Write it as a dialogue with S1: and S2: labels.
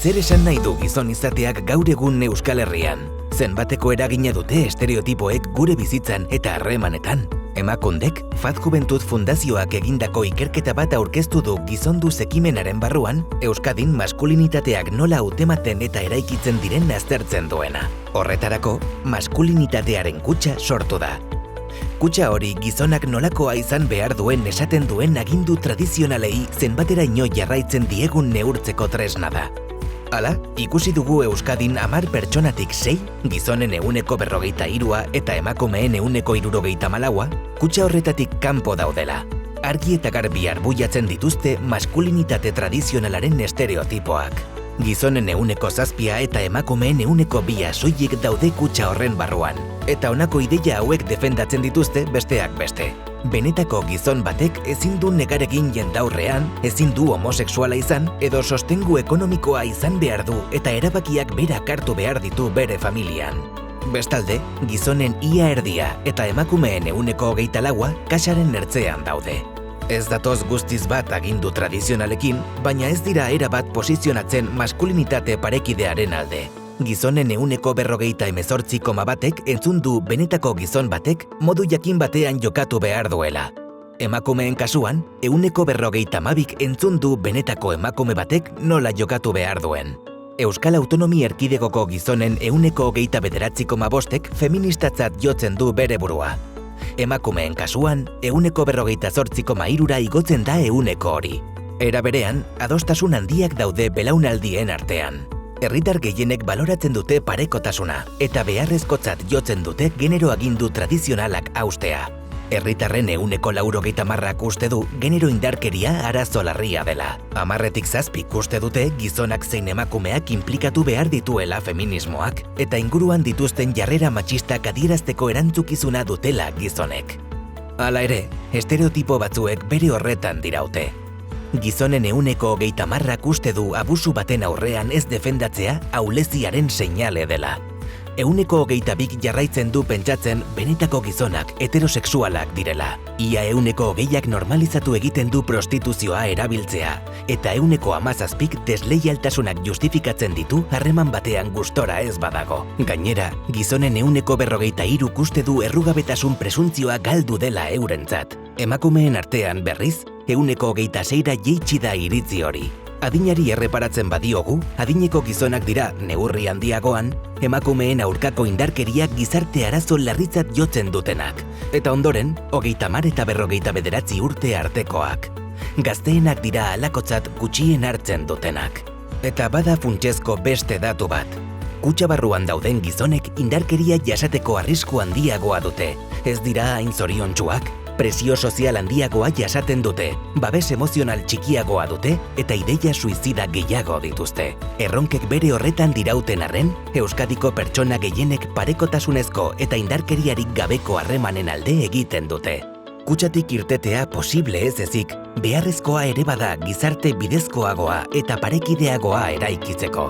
S1: Zer esan nahi du gizon izateak gaur egun Euskal Herrian? Zenbateko eragina dute estereotipoek gure bizitzan eta harremanetan? Emakundek, Fat Juventud Fundazioak egindako ikerketa bat aurkeztu du gizondu ekimenaren barruan, Euskadin maskulinitateak nola hautematen eta eraikitzen diren aztertzen duena. Horretarako, maskulinitatearen kutxa sortu da. Kutxa hori gizonak nolakoa izan behar duen esaten duen agindu tradizionalei zenbateraino jarraitzen diegun neurtzeko tresna da. Hala, ikusi dugu Euskadin 10 pertsonatik 6, gizonen 43% eta emakumeen 74%, kutxa horretatik kanpo daudela. Argi eta garbi arbuiatzen dituzte maskulinitate tradizionalaren estereotipoak. Gizonen 7% eta emakumeen 2% soilik daude kutxa horren barruan. Eta honako ideia hauek defendatzen dituzte besteak beste. Benetako gizon batek ezin du negaregin jendaurrean, ezin du homosexuala izan edo sostengu ekonomikoa izan behar du eta erabakiak berak hartu behar ditu bere familian. Bestalde, gizonen ia erdia eta emakumeen 24% kaxaren ertzean daude. Ez datoz guztiz bat agindu tradizionalekin, baina ez dira erabat posizionatzen maskulinitate parekidearen alde. Gizonen 48,1%ek entzun du benetako gizon batek modu jakin batean jokatu behar duela. Emakumeen kasuan, 52%ik entzun du benetako emakume batek nola jokatu behar duen. Euskal Autonomia Erkidegoko gizonen 29,5%ek feministatzat jotzen du bere burua. Emakumeen kasuan, 48,3%ra igotzen da 100 hori. Era berean, adostasun handiak daude belaunaldien artean. Herritar gehienek baloratzen dute parekotasuna eta beharrezkotzat jotzen dute genero agindu tradizionalak haustea. Herritarren 80%ak uste du genero indarkeria arazo larria dela. 10etik 7 uste dute gizonak zein emakumeak inplikatu behar dituela feminismoak eta inguruan dituzten jarrera matxistak adierazteko erantzukizuna dutela gizonek. Hala ere, estereotipo batzuek bere horretan diraute. Gizonen 30%ak uste du abusu baten aurrean ez defendatzea ahuleziaren seinale dela. 22%ik jarraitzen du pentsatzen benetako gizonak heterosexualak direla. Ia 20%ak normalizatu egiten du prostituzioa erabiltzea, eta 17%ik desleialtasunak justifikatzen ditu harreman batean gustora ez badago. Gainera, gizonen 43%ak uste du errugabetasun presuntzioa galdu dela eurentzat. Emakumeen artean berriz, 26%ra jeitsi da iritzi hori. Adinari erreparatzen badiogu, adineko gizonak dira neurri handiagoan, emakumeen aurkako indarkeriak gizarte arazo larritzat jotzen dutenak, eta ondoren, 30 eta 49 urte artekoak. Gazteenak dira halakotzat gutxien hartzen dutenak. Eta bada funtsezko beste datu bat. Kutxa barruan dauden gizonek indarkeria jasateko arrisku handiagoa dute. Ez dira hain zoriontsuak, presio sozial handiagoa jasaten dute, babes emozional txikiagoa dute eta ideia suizida gehiago dituzte. Erronkek bere horretan dirauten arren, Euskadiko pertsona gehienek parekotasunezko eta indarkeriarik gabeko harremanen alde egiten dute. Kutxatik irtetea posible ez ezik, beharrezkoa ere bada gizarte bidezkoagoa eta parekideagoa eraikitzeko.